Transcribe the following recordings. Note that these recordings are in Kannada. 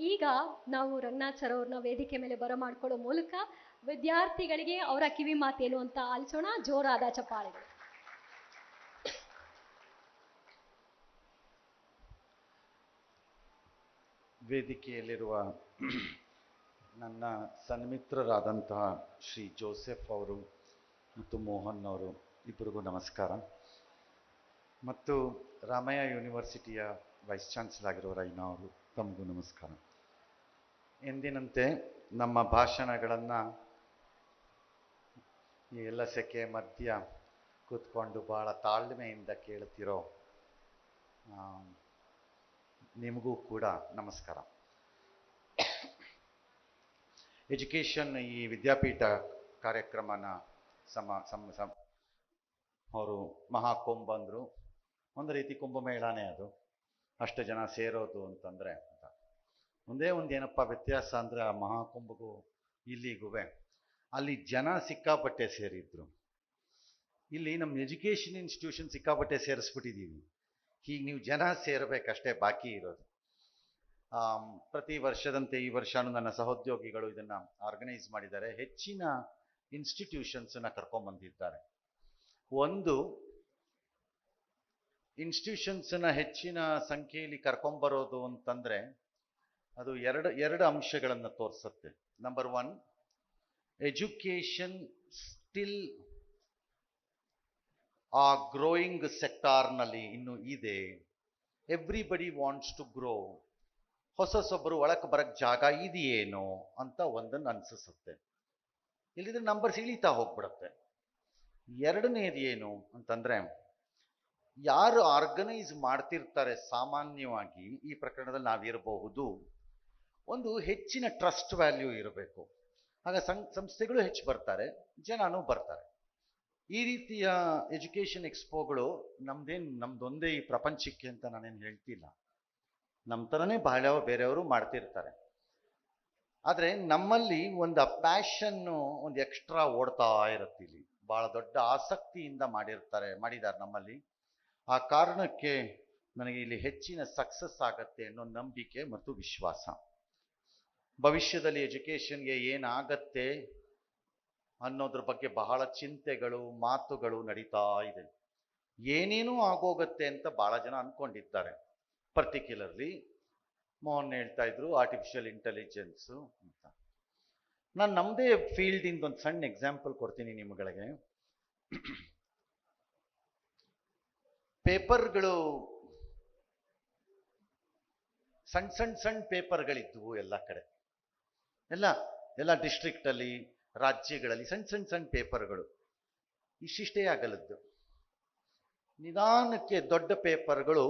ಈಗ ನಾವು ರಂಗನಾಥ್ ಸರ್ ಅವ್ರನ್ನ ವೇದಿಕೆ ಮೇಲೆ ಬರಮಾಡ್ಕೊಳ್ಳೋ ಮೂಲಕ ವಿದ್ಯಾರ್ಥಿಗಳಿಗೆ ಅವರ ಕಿವಿ ಮಾತೇನು ಅಂತ ಆಲಿಸೋಣ. ಜೋರಾದ ಚಪ್ಪಾಳೆಗಳು. ವೇದಿಕೆಯಲ್ಲಿರುವ ನನ್ನ ಸನ್ಮಿತ್ರರಾದಂತಹ ಶ್ರೀ ಜೋಸೆಫ್ ಅವರು ಮತ್ತು ಮೋಹನ್ ಅವರು ಇಬ್ಬರಿಗೂ ನಮಸ್ಕಾರ. ಮತ್ತು ರಾಮಯ್ಯ ಯೂನಿವರ್ಸಿಟಿಯ ವೈಸ್ ಚಾನ್ಸಲರ್ ಆಗಿರುವ ರೈನಾ ಅವರು ತಮಗೂ ನಮಸ್ಕಾರ. ಎಂದಿನಂತೆ ನಮ್ಮ ಭಾಷಣಗಳನ್ನು ಈ ಎಲ್ಲ ಸೆಕೆ ಮಧ್ಯ ಕೂತ್ಕೊಂಡು ಭಾಳ ತಾಳ್ಮೆಯಿಂದ ಕೇಳುತ್ತಿರೋ ನಿಮಗೂ ಕೂಡ ನಮಸ್ಕಾರ. ಎಜುಕೇಷನ್ ಈ ವಿದ್ಯಾಪೀಠ ಕಾರ್ಯಕ್ರಮನ ಅವರು ಮಹಾಕುಂಭ ಅಂದರು. ಒಂದು ರೀತಿ ಕುಂಭಮೇಳನೇ ಅದು, ಅಷ್ಟು ಜನ ಸೇರೋದು ಅಂತಂದರೆ ಅಂತ. ಒಂದೇ ಒಂದು ಏನಪ್ಪ ವ್ಯತ್ಯಾಸ ಅಂದರೆ ಆ ಮಹಾಕುಂಭಗೂ ಇಲ್ಲಿಗೂ ಅಲ್ಲಿ ಜನ ಸಿಕ್ಕಾಪಟ್ಟೆ ಸೇರಿದ್ರು. ಇಲ್ಲಿ ನಮ್ಮ ಎಜುಕೇಷನ್ ಇನ್ಸ್ಟಿಟ್ಯೂಷನ್ ಸಿಕ್ಕಾಪಟ್ಟೆ ಸೇರಿಸ್ಬಿಟ್ಟಿದ್ದೀವಿ. ಹೀಗೆ ನೀವು ಜನ ಸೇರಬೇಕಷ್ಟೇ ಬಾಕಿ ಇರೋದು. ಪ್ರತಿ ವರ್ಷದಂತೆ ಈ ವರ್ಷನೂ ನನ್ನ ಸಹೋದ್ಯೋಗಿಗಳು ಇದನ್ನು ಆರ್ಗನೈಸ್ ಮಾಡಿದ್ದಾರೆ. ಹೆಚ್ಚಿನ ಇನ್ಸ್ಟಿಟ್ಯೂಷನ್ಸನ್ನು ಕರ್ಕೊಂಡ್ಬಂದಿದ್ದಾರೆ. ಒಂದು ಇನ್ಸ್ಟಿಟ್ಯೂಷನ್ಸನ್ನು ಹೆಚ್ಚಿನ ಸಂಖ್ಯೆಯಲ್ಲಿ ಕರ್ಕೊಂಬರೋದು ಅಂತಂದರೆ ಅದು ಎರಡು ಅಂಶಗಳನ್ನು ತೋರಿಸುತ್ತೆ. Number 1, education still a growing ಸೆಕ್ಟಾರ್ನಲ್ಲಿ ಇನ್ನೂ ಇದೆ. Everybody wants to grow. ಹೊಸೊಬ್ಬರು ಒಳಕ್ಕೆ ಬರಕ್ಕೆ ಜಾಗ ಇದೆಯೇನೋ ಅಂತ ಒಂದನ್ನು ಅನಿಸುತ್ತೆ. ಇಲ್ಲಿದ್ರೆ ನಂಬರ್ಸ್ ಇಳಿತಾ ಹೋಗ್ಬಿಡುತ್ತೆ. ಎರಡನೇದು ಏನು ಅಂತಂದರೆ, ಯಾರು ಆರ್ಗನೈಸ್ ಮಾಡ್ತಿರ್ತಾರೆ ಸಾಮಾನ್ಯವಾಗಿ ಈ ಪ್ರಕರಣದಲ್ಲಿ ನಾವಿರಬಹುದು, ಒಂದು ಹೆಚ್ಚಿನ ಟ್ರಸ್ಟ್ ವ್ಯಾಲ್ಯೂ ಇರಬೇಕು. ಆಗ ಸಂಸ್ಥೆಗಳು ಹೆಚ್ಚು ಬರ್ತಾರೆ, ಜನನೂ ಬರ್ತಾರೆ. ಈ ರೀತಿಯ ಎಜುಕೇಷನ್ ಎಕ್ಸ್ಪೋಗಳು ನಮ್ದೊಂದೇ ಈ ಪ್ರಪಂಚಕ್ಕೆ ಅಂತ ನಾನೇನು ಹೇಳ್ತಿಲ್ಲ. ನಮ್ಮ ಥರನೇ ಬಹಳ ಬೇರೆಯವರು ಮಾಡ್ತಿರ್ತಾರೆ. ಆದರೆ ನಮ್ಮಲ್ಲಿ ಒಂದು ಪ್ಯಾಷನ್ನು ಒಂದು ಎಕ್ಸ್ಟ್ರಾ ಓಡ್ತಾ ಇರುತ್ತೆ. ಇಲ್ಲಿ ಭಾಳ ದೊಡ್ಡ ಆಸಕ್ತಿಯಿಂದ ಮಾಡಿದ್ದಾರೆ ನಮ್ಮಲ್ಲಿ. ಆ ಕಾರಣಕ್ಕೆ ನನಗೆ ಇಲ್ಲಿ ಹೆಚ್ಚಿನ ಸಕ್ಸಸ್ ಆಗತ್ತೆ ಅನ್ನೋ ನಂಬಿಕೆ ಮತ್ತು ವಿಶ್ವಾಸ. ಭವಿಷ್ಯದಲ್ಲಿ ಎಜುಕೇಷನ್ಗೆ ಏನಾಗತ್ತೆ ಅನ್ನೋದ್ರ ಬಗ್ಗೆ ಬಹಳ ಚಿಂತೆಗಳು ಮಾತುಗಳು ನಡೀತಾ ಇದೆ. ಏನೇನೂ ಆಗೋಗತ್ತೆ ಅಂತ ಭಾಳ ಜನ ಅಂದ್ಕೊಂಡಿದ್ದಾರೆ. ಪರ್ಟಿಕ್ಯುಲರ್ಲಿ ಮೋಹನ್ ಹೇಳ್ತಾ ಇದ್ರು ಆರ್ಟಿಫಿಷಿಯಲ್ ಇಂಟೆಲಿಜೆನ್ಸು ಅಂತ. ನಾನು ನಮ್ಮದೇ ಫೀಲ್ಡಿಂದ ಒಂದು ಸಣ್ಣ ಎಕ್ಸಾಂಪಲ್ ಕೊಡ್ತೀನಿ ನಿಮ್ಗಳಿಗೆ. ಪೇಪರ್ಗಳು ಸಣ್ಣ ಪೇಪರ್ಗಳಿದ್ವು ಎಲ್ಲ ಕಡೆ, ಎಲ್ಲ ಡಿಸ್ಟ್ರಿಕ್ಟಲ್ಲಿ ರಾಜ್ಯಗಳಲ್ಲಿ ಸಣ್ಣ ಪೇಪರ್ಗಳು ಇಷ್ಟಿಷ್ಟೇ ಆಗಲದ್ದು. ನಿಧಾನಕ್ಕೆ ದೊಡ್ಡ ಪೇಪರ್ಗಳು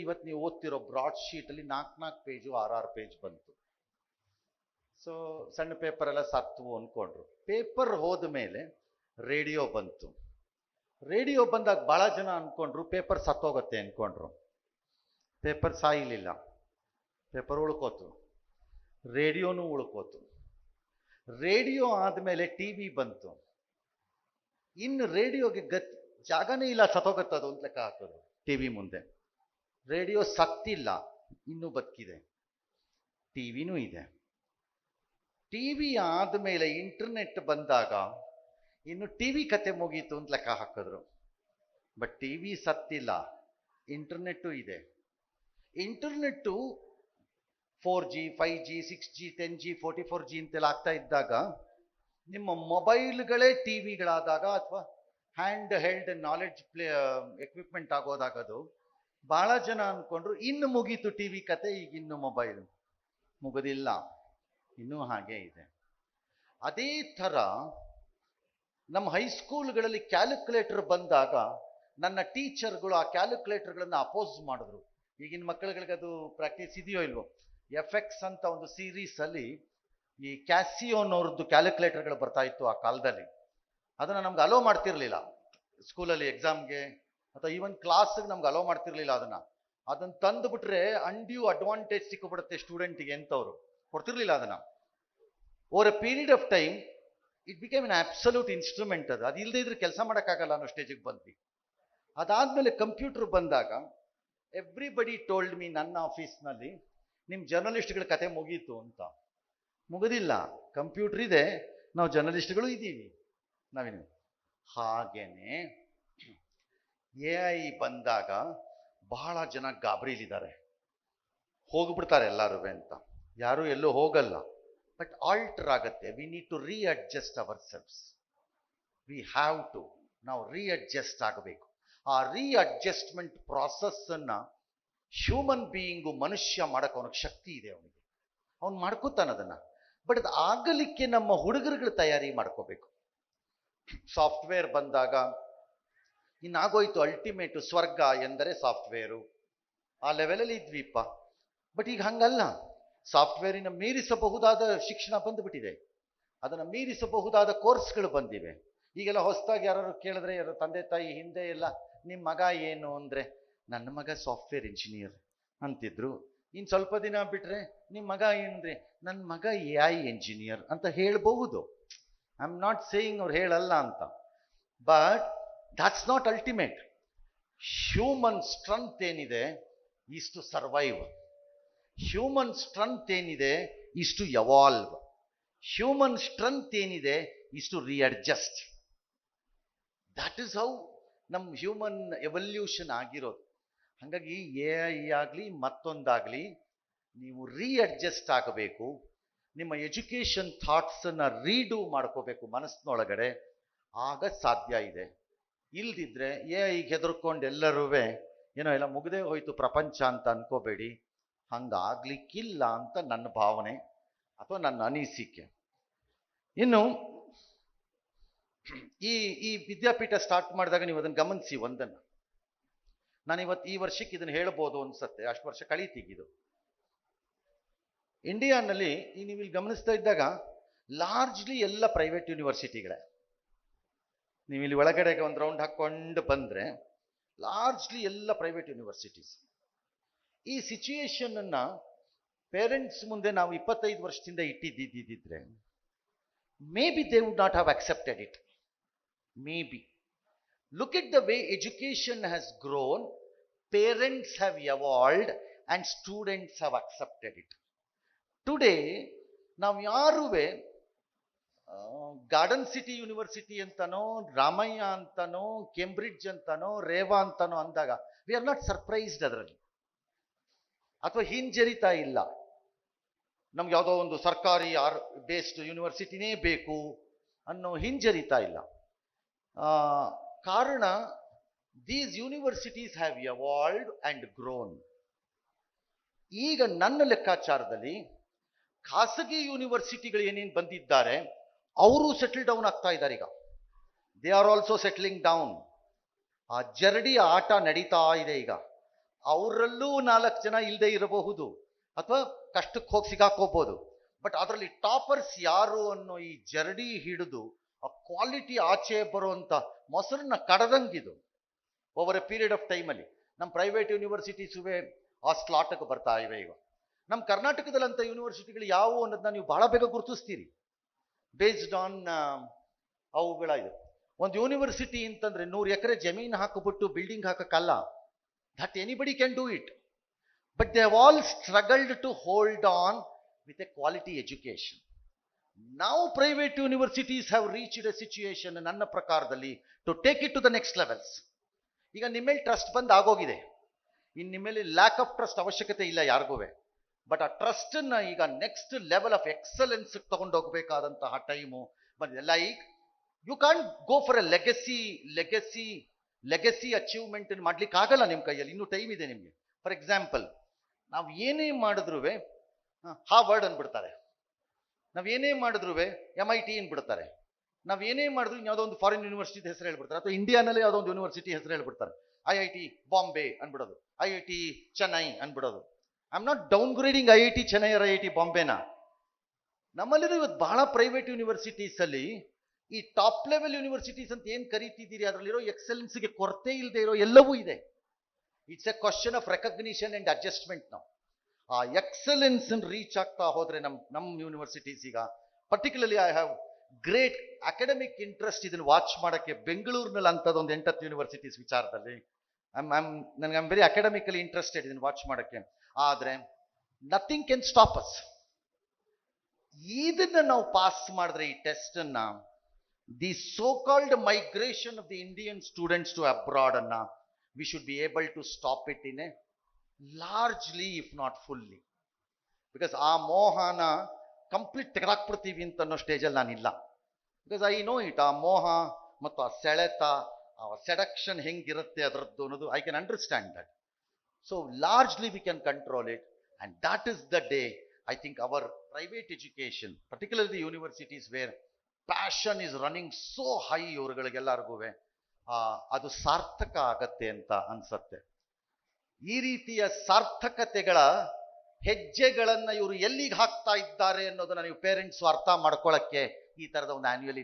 ಇವತ್ತು ನೀವು ಓದ್ತಿರೋ ಬ್ರಾಡ್ ಶೀಟಲ್ಲಿ 4 ಪೇಜು 6 ಪೇಜ್ ಬಂತು. ಸೊ ಸಣ್ಣ ಪೇಪರ್ ಎಲ್ಲ ಸತ್ವು ಅಂದ್ಕೊಂಡ್ರು. ಪೇಪರ್ ಹೋದ ಮೇಲೆ ರೇಡಿಯೋ ಬಂತು. ರೇಡಿಯೋ ಬಂದಾಗ ಭಾಳ ಜನ ಅಂದ್ಕೊಂಡ್ರು ಪೇಪರ್ ಸತ್ತೋಗತ್ತೆ ಅಂದ್ಕೊಂಡ್ರು. ಪೇಪರ್ ಸಾಯಲಿಲ್ಲ, ಪೇಪರ್ ಉಳ್ಕೋತು, ರೇಡಿಯೋನೂ ಉಳ್ಕೋತು. ರೇಡಿಯೋ ಆದಮೇಲೆ ಟಿ ವಿ ಬಂತು. ಇನ್ನು ರೇಡಿಯೋಗೆ ಜಾಗನೇ ಇಲ್ಲ, ಸತ್ತೋಗತ್ತದು ಅಂತ ಲೆಕ್ಕ ಹಾಕೋದು ಟಿ ವಿ ಮುಂದೆ. ರೇಡಿಯೋ ಸತ್ತಿಲ್ಲ, ಇನ್ನೂ ಬದುಕಿದೆ, ಟಿ ವಿನೂ ಇದೆ. ಟಿ ವಿ ಆದಮೇಲೆ ಇಂಟರ್ನೆಟ್ ಬಂದಾಗ ಇನ್ನು ಟಿ ವಿ ಕತೆ ಮುಗೀತು ಅಂತ ಲೆಕ್ಕ ಹಾಕಿದ್ರು. ಬಟ್ ಟಿ ವಿ ಸತ್ತಿಲ್ಲ, ಇಂಟರ್ನೆಟ್ಟು ಇದೆ. Internet 4G 5G 6G 10G 44G ಅಂತೆಲ್ಲ ಆಗ್ತಾ ಇದ್ದಾಗ ನಿಮ್ಮ ಮೊಬೈಲ್ಗಳೇ ಟಿ ವಿಗಳಾದಾಗ ಅಥವಾ ಹ್ಯಾಂಡ್ ಹೆಲ್ಡ್ ನಾಲೆಡ್ಜ್ ಎಕ್ವಿಪ್ಮೆಂಟ್ ಆಗೋದಾಗದು. ಭಾಳ ಜನ ಅಂದ್ಕೊಂಡ್ರು ಇನ್ನು ಮುಗೀತು ಟಿ ವಿ ಕತೆ, ಈಗ ಇನ್ನು ಮೊಬೈಲ್ ಮುಗೋದಿಲ್ಲ, ಇನ್ನೂ ಹಾಗೇ ಇದೆ. ಅದೇ ಥರ ನಮ್ಮ ಹೈಸ್ಕೂಲ್ಗಳಲ್ಲಿ ಕ್ಯಾಲ್ಕುಲೇಟರ್ ಬಂದಾಗ ನನ್ನ ಟೀಚರ್ಗಳು ಆ ಕ್ಯಾಲ್ಕುಲೇಟರ್ಗಳನ್ನು ಅಪೋಸ್ ಮಾಡಿದ್ರು. ಈಗಿನ ಮಕ್ಕಳುಗಳಿಗೆ ಅದು ಪ್ರಾಕ್ಟೀಸ್ ಇದೆಯೋ ಇಲ್ವೋ. FX ಅಂತ ಒಂದು ಸೀರೀಸಲ್ಲಿ ಈ ಕ್ಯಾಸಿಯೋನವ್ರದ್ದು ಕ್ಯಾಲ್ಕುಲೇಟರ್ಗಳು ಬರ್ತಾ ಇತ್ತು ಆ ಕಾಲದಲ್ಲಿ. ಅದನ್ನು ನಮ್ಗೆ ಅಲೋ ಮಾಡ್ತಿರ್ಲಿಲ್ಲ ಸ್ಕೂಲಲ್ಲಿ ಎಕ್ಸಾಮ್ಗೆ ಅಥವಾ ಈವನ್ ಕ್ಲಾಸ್ಗೆ ನಮ್ಗೆ ಅಲೋ ಮಾಡ್ತಿರ್ಲಿಲ್ಲ. ಅದನ್ನು ತಂದುಬಿಟ್ರೆ ಅನ್ಡ್ಯೂ ಅಡ್ವಾಂಟೇಜ್ ಸಿಕ್ಕಿಬಿಡುತ್ತೆ ಸ್ಟೂಡೆಂಟಿಗೆ ಅಂತವ್ರು ಕೊಡ್ತಿರ್ಲಿಲ್ಲ ಅದನ್ನು. Over A period of time it became N absolute instrument. ಅದು ಇಲ್ಲದೆ ಇದ್ರೆ ಕೆಲಸ ಮಾಡೋಕ್ಕಾಗಲ್ಲ ಅನ್ನೋ ಸ್ಟೇಜಿಗೆ ಬಂದ್ವಿ. ಅದಾದಮೇಲೆ ಕಂಪ್ಯೂಟರ್ ಬಂದಾಗ ಎವ್ರಿಬಡಿ ಟೋಲ್ಡ್ ಮೀ, ನನ್ನ ಆಫೀಸ್ನಲ್ಲಿ ನಿಮ್ಮ ಜರ್ನಲಿಸ್ಟ್ಗಳ ಕತೆ ಮುಗೀತು ಅಂತ. ಮುಗಿದಿಲ್ಲ. ಕಂಪ್ಯೂಟರ್ ಇದೆ, ನಾವು ಜರ್ನಲಿಸ್ಟ್ಗಳು ಇದ್ದೀವಿ. ನಾವೇನು ಹಾಗೇನೆ AI ಬಂದಾಗ ಬಹಳ ಜನ ಗಾಬರಿಲಿದ್ದಾರೆ, ಹೋಗ್ಬಿಡ್ತಾರೆ ಎಲ್ಲರೂ ಅಂತ. ಯಾರು ಎಲ್ಲೂ ಹೋಗಲ್ಲ, ಬಟ್ ಆಲ್ಟರ್ ಆಗತ್ತೆ. We need to readjust our selves. We have to ನಾವು ರೀಅಡ್ಜಸ್ಟ್ ಆಗಬೇಕು. ಆ ರೀಅಡ್ಜಸ್ಟ್ಮೆಂಟ್ ಪ್ರಾಸೆಸ್ ಅನ್ನ ಹ್ಯೂಮನ್ ಬೀಯಿಂಗು, ಮನುಷ್ಯ ಮಾಡಕ್ಕೆ ಅವನಿಗೆ ಶಕ್ತಿ ಇದೆ. ಅವನು ಮಾಡ್ಕೋತಾನ ಅದನ್ನ. ಬಟ್ ಅದು ಆಗಲಿಕ್ಕೆ ನಮ್ಮ ಹುಡುಗರುಗಳು ತಯಾರಿ ಮಾಡ್ಕೋಬೇಕು. ಸಾಫ್ಟ್ವೇರ್ ಬಂದಾಗ ಇನ್ನಾಗೋಯ್ತು, ಅಲ್ಟಿಮೇಟು ಸ್ವರ್ಗ ಎಂದರೆ ಸಾಫ್ಟ್ವೇರು, ಆ ಲೆವೆಲಲ್ಲಿ ಇದ್ವಿಪ್ಪ. ಬಟ್ ಈಗ ಹಂಗಲ್ಲ. ಸಾಫ್ಟ್ವೇರಿನ ಮೀರಿಸಬಹುದಾದ ಶಿಕ್ಷಣ ಬಂದುಬಿಟ್ಟಿದೆ, ಅದನ್ನು ಮೀರಿಸಬಹುದಾದ ಕೋರ್ಸ್ಗಳು ಬಂದಿವೆ. ಈಗೆಲ್ಲ ಹೊಸದಾಗಿ ಯಾರು ಕೇಳಿದ್ರೆ, ಯಾರು ತಂದೆ ತಾಯಿ ಹಿಂದೆ ಎಲ್ಲ ನಿಮ್ಮ ಮಗ ಏನು ಅಂದರೆ, ನನ್ನ ಮಗ ಸಾಫ್ಟ್ವೇರ್ ಇಂಜಿನಿಯರ್ ಅಂತಿದ್ರು. ಇನ್ನು ಸ್ವಲ್ಪ ದಿನ ಬಿಟ್ಟರೆ ನಿಮ್ಮ ಮಗ ಏನಂದ್ರೆ, ನನ್ನ ಮಗ AI ಇಂಜಿನಿಯರ್ ಅಂತ ಹೇಳಬಹುದು. ಐ ಆಮ್ ನಾಟ್ ಸೇಯಿಂಗ್ ಅವ್ರು ಹೇಳಲ್ಲ ಅಂತ, but that's not ultimate. Human strength ಏನಿದೆ is to survive. Human strength ಏನಿದೆ is to evolve. Human strength ಏನಿದೆ is to readjust. That is how ನಮ್ಮ ಹ್ಯೂಮನ್ ಎವಲ್ಯೂಷನ್ ಆಗಿರೋದು. ಹಾಗಾಗಿ AI ಆಗಲಿ ಮತ್ತೊಂದಾಗಲಿ ನೀವು ರೀಅಡ್ಜಸ್ಟ್ ಆಗಬೇಕು. ನಿಮ್ಮ ಎಜುಕೇಷನ್ ಥಾಟ್ಸನ್ನು ರೀಡೂ ಮಾಡ್ಕೋಬೇಕು ಮನಸ್ಸಿನೊಳಗಡೆ. ಆಗ ಸಾಧ್ಯ ಇದೆ. ಇಲ್ದಿದ್ರೆ AIಗೆ ಹೆದರ್ಕೊಂಡು ಎಲ್ಲರೂ ಏನೋ ಎಲ್ಲ ಮುಗದೇ ಹೋಯ್ತು ಪ್ರಪಂಚ ಅಂತ ಅನ್ಕೋಬೇಡಿ. ಹಂಗಾಗ್ಲಿಕ್ಕಿಲ್ಲ ಅಂತ ನನ್ನ ಭಾವನೆ ಅಥವಾ ನನ್ನ ಅನಿಸಿಕೆ. ಇನ್ನು ಈ ವಿದ್ಯಾಪೀಠ ಸ್ಟಾರ್ಟ್ ಮಾಡಿದಾಗ ನೀವು ಅದನ್ನು ಗಮನಿಸಿ ಒಂದನ್ನು. ನಾನಿವತ್ತು ಈ ವರ್ಷಕ್ಕೆ ಇದನ್ನು ಹೇಳ್ಬೋದು ಅನ್ಸತ್ತೆ, ಅಷ್ಟು ವರ್ಷ ಕಳೀತೀಗಿದು. ಇಂಡಿಯಾನಲ್ಲಿ ನೀವು ಇಲ್ಲಿ ಗಮನಿಸ್ತಾ ಇದ್ದಾಗ ಲಾರ್ಜ್ಲಿ ಎಲ್ಲ ಪ್ರೈವೇಟ್ ಯೂನಿವರ್ಸಿಟಿಗಳೇ. ನೀವು ಇಲ್ಲಿ ಒಳಗಡೆಗೆ ಒಂದು ರೌಂಡ್ ಹಾಕ್ಕೊಂಡು ಬಂದರೆ ಲಾರ್ಜ್ಲಿ ಎಲ್ಲ ಪ್ರೈವೇಟ್ ಯೂನಿವರ್ಸಿಟೀಸ್. ಈ ಸಿಚುಯೇಷನ್ ಅನ್ನ ಪೇರೆಂಟ್ಸ್ ಮುಂದೆ ನಾವು 25 ವರ್ಷದಿಂದ ಇಟ್ಟಿದ್ದಿದ್ದಿದ್ರೆ maybe they would not have accepted it. Maybe. Look at the way education has grown, parents have evolved and students have accepted it. Today ನಾವು ಯಾರುವೆ ಗಾರ್ಡನ್ ಸಿಟಿ ಯೂನಿವರ್ಸಿಟಿ ಅಂತನೋ, ರಾಮಯ್ಯ ಅಂತನೋ, ಕೇಂಬ್ರಿಡ್ಜ್ ಅಂತನೋ, ರೇವಾ ಅಂತನೋ ಅಂದಾಗ ವಿ ಆರ್ ನಾಟ್ ಸರ್ಪ್ರೈಸ್ಡ್ ಅದರಲ್ಲಿ, ಅಥವಾ ಹಿಂಜರಿತಾ ಇಲ್ಲ. ನಮ್ಗೆ ಯಾವುದೋ ಒಂದು ಸರ್ಕಾರಿ ಬೇಸ್ಡ್ ಯೂನಿವರ್ಸಿಟಿನೇ ಬೇಕು ಅನ್ನೋ ಹಿಂಜರಿತಾ ಇಲ್ಲ. ಕಾರಣ these universities have evolved and grown. ಈಗ ನನ್ನ ಲೆಕ್ಕಾಚಾರದಲ್ಲಿ ಖಾಸಗಿ ಯೂನಿವರ್ಸಿಟಿಗಳು ಏನೇನು ಬಂದಿದ್ದಾರೆ ಅವರು ಸೆಟಲ್ ಡೌನ್ ಆಗ್ತಾ ಇದ್ದಾರೆ. ಈಗ they are also settling down. ಆ ಜರಡಿ ಆಟ ನಡೀತಾ ಇದೆ ಈಗ. ಅವರಲ್ಲೂ 4 ಜನ ಇಲ್ಲದೆ ಇರಬಹುದು, ಅಥವಾ ಕಷ್ಟಕ್ಕೆ ಹೋಗಿ ಸಿಗಾಕೋಬಹುದು. ಬಟ್ ಅದರಲ್ಲಿ ಟಾಪರ್ಸ್ ಯಾರು ಅನ್ನೋ ಈ ಜರಡಿ ಹಿಡಿದು ಆ ಕ್ವಾಲಿಟಿ ಆಚೆ ಬರುವಂತ ಮೊಸರನ್ನ ಕಡದಂಗಿದು ಓವರ್ ಎ ಪೀರಿಯಡ್ ಆಫ್ ಟೈಮಲ್ಲಿ. ನಮ್ಮ ಪ್ರೈವೇಟ್ ಯೂನಿವರ್ಸಿಟೀಸುವೆ ಆ ಸ್ಲಾಟಕ್ಕೆ ಬರ್ತಾ ಇವೆ. ಈಗ ನಮ್ಮ ಕರ್ನಾಟಕದಲ್ಲಂಥ ಯೂನಿವರ್ಸಿಟಿಗಳು ಯಾವುವು ಅನ್ನೋದನ್ನ ನೀವು ಬಹಳ ಬೇಗ ಗುರುತಿಸ್ತೀರಿ ಬೇಸ್ಡ್ ಆನ್ ಅವುಗಳ ಇದು. ಒಂದು ಯೂನಿವರ್ಸಿಟಿ ಅಂತಂದ್ರೆ 100 ಎಕರೆ ಜಮೀನು ಹಾಕಿಬಿಟ್ಟು ಬಿಲ್ಡಿಂಗ್ ಹಾಕಕ್ಕಲ್ಲ. That anybody can do it, but they have all struggled to hold on with a quality education. ನಾವು private universities have reached a situation ನನ್ನ ಪ್ರಕಾರದಲ್ಲಿ to take it to the next levels. ಈಗ ನಿಮ್ಮೇಲೆ ಟ್ರಸ್ಟ್ ಬಂದ್ ಆಗೋಗಿದೆ. ಇನ್ನು ನಿಮ್ಮೇಲೆ ಲ್ಯಾಕ್ ಆಫ್ ಟ್ರಸ್ಟ್ ಅವಶ್ಯಕತೆ ಇಲ್ಲ ಯಾರಿಗೂ. ಬಟ್ ಆ ಟ್ರಸ್ಟ್ ಅನ್ನ ಈಗ ನೆಕ್ಸ್ಟ್ ಲೆವೆಲ್ ಆಫ್ ಎಕ್ಸಲೆನ್ಸ್ ತಗೊಂಡೋಗ್ಬೇಕಾದಂತಹ ಟೈಮು ಬಂದಿದೆ. Like you can't go for a legacy achievement ಮಾಡ್ಲಿಕ್ಕೆ ಆಗಲ್ಲ ನಿಮ್ಮ ಕೈಯಲ್ಲಿ. ಇನ್ನೂ ಟೈಮ್ ಇದೆ ನಿಮಗೆ. ಫಾರ್ ಎಕ್ಸಾಂಪಲ್, ನಾವು ಏನೇ ಮಾಡಿದ್ರು ಹಾರ್ವರ್ಡ್ ಅಂದ್ಬಿಡ್ತಾರೆ, ನಾವೇನೇ ಮಾಡಿದ್ರು MIT ಅಂದ್ಬಿಡ್ತಾರೆ, ನಾವೇನೇ ಮಾಡಿದ್ರು ಯಾವುದೋ ಒಂದು ಫಾರಿನ್ ಯೂನಿವರ್ಸಿಟಿ ಹೆಸರು ಹೇಳ್ಬಿಡ್ತಾರೆ, ಅಥವಾ ಇಂಡಿಯಾನಲ್ಲೇ ಯಾವುದೋ ಒಂದು ಯೂನಿವರ್ಸಿಟಿ ಹೆಸರು ಹೇಳ್ಬಿಡ್ತಾರೆ. IIT ಬಾಂಬೆ ಅನ್ಬಿಡೋದು, IIT ಚೆನ್ನೈ ಅನ್ಬಿಡೋದು. I am not downgrading IIT Chennai or IIT ಬಾಂಬೆನ. ನಮ್ಮಲ್ಲಿರೋ ಇವತ್ತು ಬಹಳ ಪ್ರೈವೇಟ್ ಯೂನಿವರ್ಸಿಟೀಸ್ ಅಲ್ಲಿ ಈ ಟಾಪ್ ಲೆವೆಲ್ ಯೂನಿವರ್ಸಿಟೀಸ್ ಅಂತ ಏನ್ ಕರೀತಿದ್ದೀರಿ, ಅದರಲ್ಲಿರೋ ಎಕ್ಸಲೆನ್ಸ್ಗೆ ಕೊರತೆ ಇಲ್ಲದೆ ಇರೋ ಎಲ್ಲವೂ ಇದೆ. It's A question of recognition and adjustment. ನಾವು ಆ ಎಕ್ಸಲೆನ್ಸ್ ರೀಚ್ ಆಗ್ತಾ ಹೋದ್ರೆ ನಮ್ಮ ಯೂನಿವರ್ಸಿಟೀಸ್ ಈಗ particularly I have great academic interest ಇದನ್ನು ವಾಚ್ ಮಾಡೋಕ್ಕೆ. ಬೆಂಗಳೂರಿನಲ್ಲಿ ಅಂಥದ್ದೊಂದು 8 ಯೂನಿವರ್ಸಿಟೀಸ್ ವಿಚಾರದಲ್ಲಿ ನನಗೆ ವೆರಿ ಅಕಾಡೆಮಿಕಲಿ ಇಂಟ್ರೆಸ್ಟೆಡ್ ಇದನ್ನು ವಾಚ್ ಮಾಡೋಕ್ಕೆ. ಆದರೆ ನಥಿಂಗ್ ಕ್ಯಾನ್ ಸ್ಟಾಪ್ ಅಸ್. ಇದನ್ನ ನಾವು ಪಾಸ್ ಮಾಡಿದ್ರೆ ಈ ಟೆಸ್ಟ್ ಅನ್ನ, the so called migration of the Indian students to abroad ಅನ್ನ we should be able to stop it in a largely if not fully. Because ಆ ಮೋಹನ ಕಂಪ್ಲೀಟ್ ತೆಗೆದಾಕ್ಬಿಡ್ತೀವಿ ಅಂತ ಅನ್ನೋ ಸ್ಟೇಜಲ್ಲಿ ನಾನಿಲ್ಲ. ಬಿಕಾಸ್ ಐ ನೋ ಇಟ್, ಆ ಮೋಹ ಮತ್ತು ಆ ಸೆಳೆತ, ಆ ಸೆಡಕ್ಷನ್ ಹೆಂಗಿರುತ್ತೆ ಅದರದ್ದು ಅನ್ನೋದು I can understand that. So largely we can control it, and that is the day I think our private education, particularly the universities where passion is running so high, ಇವರುಗಳಿಗೆಲ್ಲರಿಗೂ ಅದು ಸಾರ್ಥಕ ಆಗತ್ತೆ ಅಂತ ಅನ್ಸತ್ತೆ. ಈ ರೀತಿಯ ಸಾರ್ಥಕತೆಗಳ ಹೆಜ್ಜೆಗಳನ್ನ ಇವರು ಎಲ್ಲಿಗೆ ಹಾಕ್ತಾ ಇದ್ದಾರೆ ಅನ್ನೋದನ್ನ ನೀವು ಪೇರೆಂಟ್ಸ್ ಅರ್ಥ ಮಾಡ್ಕೊಳ್ಳಕ್ಕೆ ಈ ತರದ ಒಂದು ಆನ್ಯುವಲ್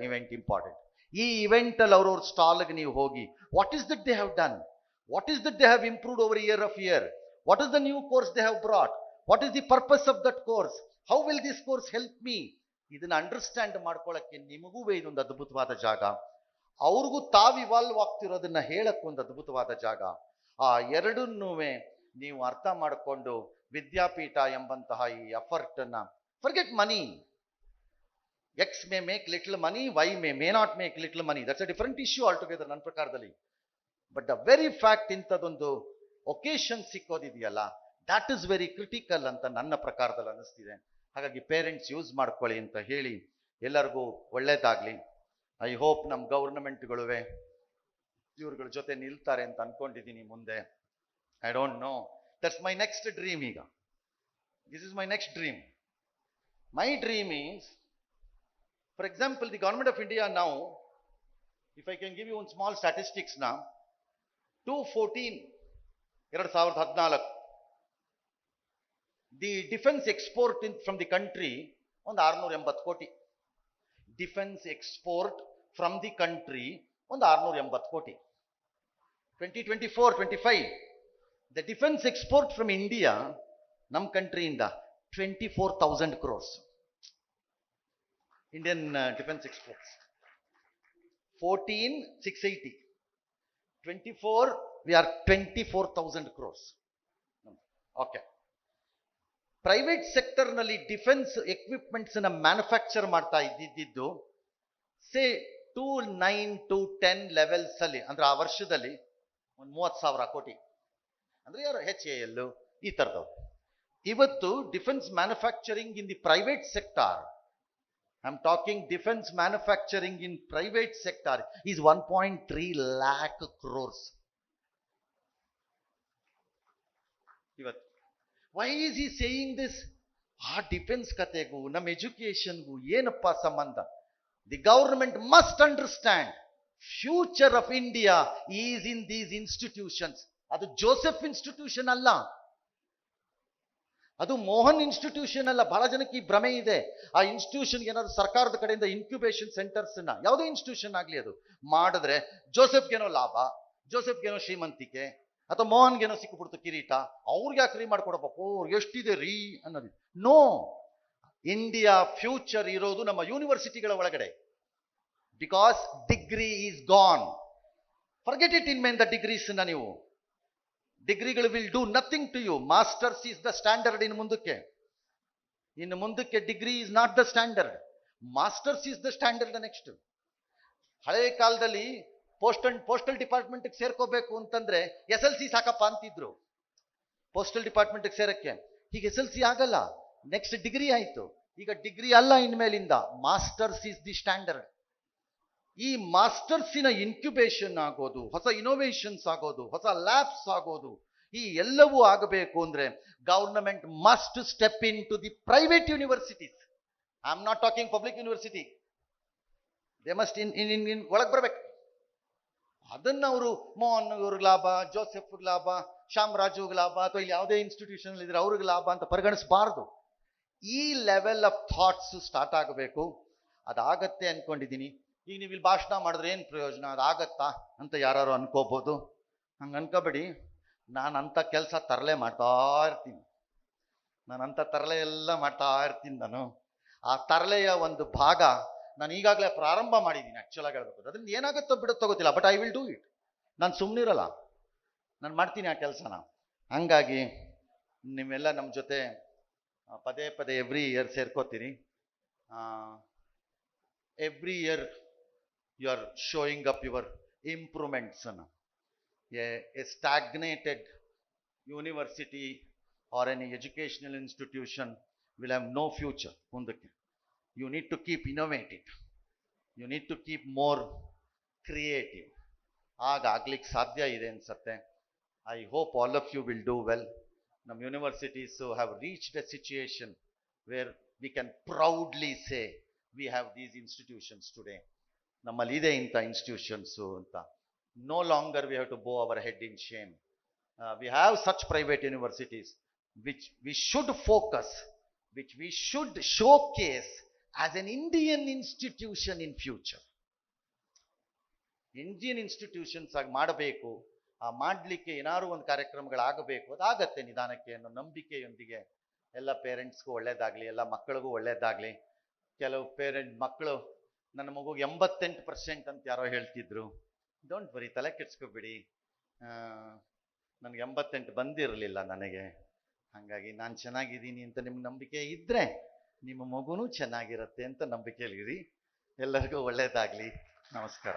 ಇವೆಂಟ್ ಇಂಪಾರ್ಟೆಂಟ್. ಈ ಇವೆಂಟ್ ಅಲ್ಲಿ ಅವ್ರವ್ರ ಸ್ಟಾಲ್ಗೆ ನೀವು ಹೋಗಿ, what is that they have done, what is that they have improved over year of year, what is the new course they have brought, what is the purpose of that course, how will this course help me, ಇದನ್ನ ಅಂಡರ್ಸ್ಟ್ಯಾಂಡ್ ಮಾಡ್ಕೊಳ್ಳಕ್ಕೆ ನಿಮಗೂ ಇದೊಂದು ಅದ್ಭುತವಾದ ಜಾಗ, ಅವ್ರಿಗೂ ತಾವು ಇವಾಲ್ವ್ ಆಗ್ತಿರೋದನ್ನ ಹೇಳಕ್ಕೆ ಒಂದು ಅದ್ಭುತವಾದ ಜಾಗ. ಆ ಎರಡನ್ನೂ ನೀವು ಅರ್ಥ ಮಾಡಿಕೊಂಡು ವಿದ್ಯಾಪೀಠ ಎಂಬಂತಹ ಈ ಎಫರ್ಟ್ ಅನ್ನ, forget money, x may make little money, y may not make little money, that's a different issue all together ನನ್ನ ಪ್ರಕಾರದಲ್ಲಿ. ಬಟ್ ದ ವೆರಿ ಫ್ಯಾಕ್ಟ್ ಇಂಥದ್ದೊಂದು ಒಕೇಶನ್ ಸಿಕ್ಕೋದಿದೆಯಲ್ಲ, ದ್ಯಾಟ್ ಇಸ್ ವೆರಿ ಕ್ರಿಟಿಕಲ್ ಅಂತ ನನ್ನ ಪ್ರಕಾರದಲ್ಲಿ ಅನ್ನಿಸ್ತಿದೆ. ಹಾಗಾಗಿ ಪೇರೆಂಟ್ಸ್ ಯೂಸ್ ಮಾಡ್ಕೊಳ್ಳಿ ಅಂತ ಹೇಳಿ ಎಲ್ಲರಿಗೂ ಒಳ್ಳೇದಾಗ್ಲಿ. ಐ ಹೋಪ್ ನಮ್ಮ ಗೌರ್ನಮೆಂಟ್ಗಳುವೆ ಇವ್ರಗಳ ಜೊತೆ ನಿಲ್ತಾರೆ ಅಂತ ಅನ್ಕೊಂಡಿದ್ದೀನಿ ಮುಂದೆ. I don't know, that's my next dream. ಈಗ this is my next dream. My dream is, for example, the government of India now, if I can give you ಒಂದು ಸ್ಮಾಲ್ ಸ್ಟ್ಯಾಟಿಸ್ಟಿಕ್ಸ್ ನ, 2014 the defence export from the country ಒಂದು 680 crore. Defence export from the country ಒಂದು 680 crore. 2024-25 the defence export from India ನಮ್ಮ ಕಂಟ್ರಿಯಿಂದ 24,000 crores. Indian defence exports 14,680. 24 we are 24,000 crores. Okay, private sector ನಲ್ಲಿ ಡಿಫೆನ್ಸ್ ಎಕ್ವಿಪ್ಮೆಂಟ್ಸ್ ನ ಮ್ಯಾನುಫ್ಯಾಕ್ಚರ್ ಮಾಡ್ತಾ ಇದ್ದಿದ್ದು ಸೇ 2009 to 2010 ಲೆವೆಲ್ಸ್ ಅಲ್ಲಿ, ಅಂದ್ರೆ ಆ ವರ್ಷದಲ್ಲಿ ಒಂದು 30,000 ಕೋಟಿ, ಅಂದ್ರೆ ಯಾರು HAL ಈ ತರದವ್ರು. ಇವತ್ತು defence manufacturing in the private sector, I am talking defence manufacturing in private sector is 1.3 lakh crores. ಇವತ್ತು ವೈ ಈಸ್ ಈ ಸೇಯಿಂಗ್ ದಿಸ್? ಆ ಡಿಫೆನ್ಸ್ ಕತೆಗೂ ನಮ್ಮ ಎಜುಕೇಶನ್ಗೂ ಏನಪ್ಪ ಸಂಬಂಧ? The government must understand future of India is in these institutions. ಅದು ಜೋಸೆಫ್ ಇನ್ಸ್ಟಿಟ್ಯೂಷನ್ ಅಲ್ಲ, ಅದು ಮೋಹನ್ ಇನ್ಸ್ಟಿಟ್ಯೂಷನ್ ಅಲ್ಲ. ಬಹಳ ಜನಕ್ಕೆ ಈ ಭ್ರಮೆ ಇದೆ. ಆ ಇನ್ಸ್ಟಿಟ್ಯೂಷನ್ಗೆ ಏನಾದ್ರು ಸರ್ಕಾರದ ಕಡೆಯಿಂದ ಇನ್ಕ್ಯುಬೇಷನ್ ಸೆಂಟರ್ಸ್ ನ, ಯಾವುದೇ ಇನ್ಸ್ಟಿಟ್ಯೂಷನ್ ಆಗ್ಲಿ, ಅದು ಮಾಡಿದ್ರೆ ಜೋಸೆಫ್ಗೇನೋ ಲಾಭ, ಜೋಸೆಫ್ಗೇನೋ ಶ್ರೀಮಂತಿಕೆ, ಅಥವಾ ಮೋಹನ್ಗೇನೋ ಸಿಕ್ಕಿಬಿಡ್ತು ಕಿರೀಟ, ಅವ್ರಿಗೆ ಯಾಕೆ ರೀ ಮಾಡ್ಕೊಡಪ್ಪ, ಅವ್ರಿಗೆ ಎಷ್ಟಿದೆ ರೀ ಅನ್ನೋದು. ನೋ, ಇಂಡಿಯಾ ಫ್ಯೂಚರ್ ಇರೋದು ನಮ್ಮ ಯೂನಿವರ್ಸಿಟಿಗಳ ಒಳಗಡೆ. Because degree is gone. Forget it in main the degrees ನ. ನೀವು ಡಿಗ್ರಿಗಳು will do nothing to you. Masters is the standard. ಇನ್ನು ಮುಂದಕ್ಕೆ degree is not the standard, masters is the standard. Next, ಹಳೆ ಕಾಲದಲ್ಲಿ ಪೋಸ್ಟಲ್ ಡಿಪಾರ್ಟ್ಮೆಂಟ್ಗೆ ಸೇರ್ಕೋಬೇಕು ಅಂತಂದ್ರೆ SLC ಸಾಕಪ್ಪ ಅಂತಿದ್ರು ಪೋಸ್ಟಲ್ ಡಿಪಾರ್ಟ್ಮೆಂಟ್ಗೆ ಸೇರಕ್ಕೆ. ಈಗ SLC ಆಗಲ್ಲ, ನೆಕ್ಸ್ಟ್ ಡಿಗ್ರಿ ಆಯ್ತು. ಈಗ ಡಿಗ್ರಿ ಅಲ್ಲ, ಇನ್ಮೇಲಿಂದ ಮಾಸ್ಟರ್ಸ್ ಈಸ್ ದಿ ಸ್ಟ್ಯಾಂಡರ್ಡ್. ಈ ಮಾಸ್ಟರ್ಸಿನ ಇನ್ಕ್ಯುಬೇಷನ್ ಆಗೋದು, ಹೊಸ ಇನೋವೇಷನ್ಸ್ ಆಗೋದು, ಹೊಸ ಲ್ಯಾಬ್ಸ್ ಆಗೋದು, ಈ ಎಲ್ಲವೂ ಆಗಬೇಕು ಅಂದ್ರೆ government must step in to the private universities. I am not talking public university. They must in ಒಳಗೆ ಬರ್ಬೇಕು. ಅದನ್ನ ಅವರು ಮೋಹನ್ ಇವ್ರಿಗೆ ಲಾಭ, ಜೋಸೆಫ್ಗೆ ಲಾಭ, ಶ್ಯಾಮರಾಜುಗೆ ಲಾಭ, ಅಥವಾ ಇಲ್ಲಿ ಯಾವುದೇ ಇನ್ಸ್ಟಿಟ್ಯೂಷನ್ ಇದ್ರೆ ಅವ್ರಿಗೆ ಲಾಭ ಅಂತ ಪರಿಗಣಿಸಬಾರ್ದು. ಈ ಲೆವೆಲ್ ಆಫ್ ಥಾಟ್ಸ್ ಸ್ಟಾರ್ಟ್ ಆಗಬೇಕು. ಅದಾಗತ್ತೆ ಅನ್ಕೊಂಡಿದ್ದೀನಿ. ಈಗ ನೀವು ಇಲ್ಲಿ ಭಾಷಣ ಮಾಡಿದ್ರೆ ಏನು ಪ್ರಯೋಜನ, ಅದಾಗತ್ತಾ ಅಂತ ಯಾರು ಅನ್ಕೋಬಹುದು. ಹಂಗೆ ಅನ್ಕೋಬೇಡಿ. ನಾನು ಅಂಥ ಕೆಲಸ ತರಲೆ ಮಾಡ್ತಾ ಇರ್ತೀನಿ. ನಾನು ಆ ತರಲೆಯ ಒಂದು ಭಾಗ ನಾನು ಈಗಾಗಲೇ ಪ್ರಾರಂಭ ಮಾಡಿದ್ದೀನಿ. ಆಕ್ಚುಲ್ ಆಗಿ ಹೇಳ್ಬೇಕು, ಅದರಿಂದ ಏನಾಗುತ್ತೋ ಬಿಡುತ್ತೋ ಗೊತ್ತಿಲ್ಲ, but I will do it. ನಾನು ಸುಮ್ಮನಿರಲ್ಲ, ನಾನು ಮಾಡ್ತೀನಿ ಆ ಕೆಲಸನ. ಹಂಗಾಗಿ ನೀವೆಲ್ಲ ನಮ್ಮ ಜೊತೆ ಪದೇ ಪದೇ ಎವ್ರಿ ಇಯರ್ ಸೇರ್ಕೋತೀರಿ. Every year you are showing up your improvements ಅನ್ನು. A stagnated university or any educational institution will have no future ಮುಂದಕ್ಕೆ. You need to keep innovative, you need to keep more creative. ಆಗ ಆಗ್ಲಿಕ್ಕೆ ಸಾಧ್ಯ ಇದೆ ಅನ್ಸತ್ತೆ. I hope all of you will do well. ನಮ್ಮ universities have reached a situation where we can proudly say we have these institutions today. ನಮ್ಮಲ್ಲಿ ಇದೆ ಇಂಥ ಇನ್ಸ್ಟಿಟ್ಯೂಷನ್ಸು ಅಂತ. No longer we have to bow our head in shame. We have such private universities which we should focus, which we should showcase as an Indian institution in future. Indian institutions ಆಗಿ ಮಾಡಬೇಕು. ಮಾಡಲಿಕ್ಕೆ ಏನಾದ್ರು ಒಂದು ಕಾರ್ಯಕ್ರಮಗಳಾಗಬೇಕು, ಅದಾಗತ್ತೆ ನಿಧಾನಕ್ಕೆ ಅನ್ನೋ ನಂಬಿಕೆಯೊಂದಿಗೆ ಎಲ್ಲ ಪೇರೆಂಟ್ಸ್ಗೂ ಒಳ್ಳೇದಾಗಲಿ, ಎಲ್ಲ ಮಕ್ಕಳಿಗೂ ಒಳ್ಳೇದಾಗಲಿ. ಕೆಲವು ಮಕ್ಕಳು ನನ್ನ ಮಗುಗೆ 88% ಅಂತ ಯಾರೋ ಹೇಳ್ತಿದ್ರು. ಡೋಂಟ್ ವರಿ, ತಲೆ ಕೆಡ್ಸ್ಕೊಬಿಡಿ. ನನಗೆ 88 ಬಂದಿರಲಿಲ್ಲ ನನಗೆ. ಹಾಗಾಗಿ ನಾನು ಚೆನ್ನಾಗಿದ್ದೀನಿ ಅಂತ ನಿಮ್ಗೆ ನಂಬಿಕೆ ಇದ್ದರೆ ನಿಮ್ಮ ಮಗುನೂ ಚೆನ್ನಾಗಿರುತ್ತೆ ಅಂತ ನಂಬಿಕೆಯಲ್ಲಿರಿ. ಎಲ್ಲರಿಗೂ ಒಳ್ಳೇದಾಗಲಿ. ನಮಸ್ಕಾರ.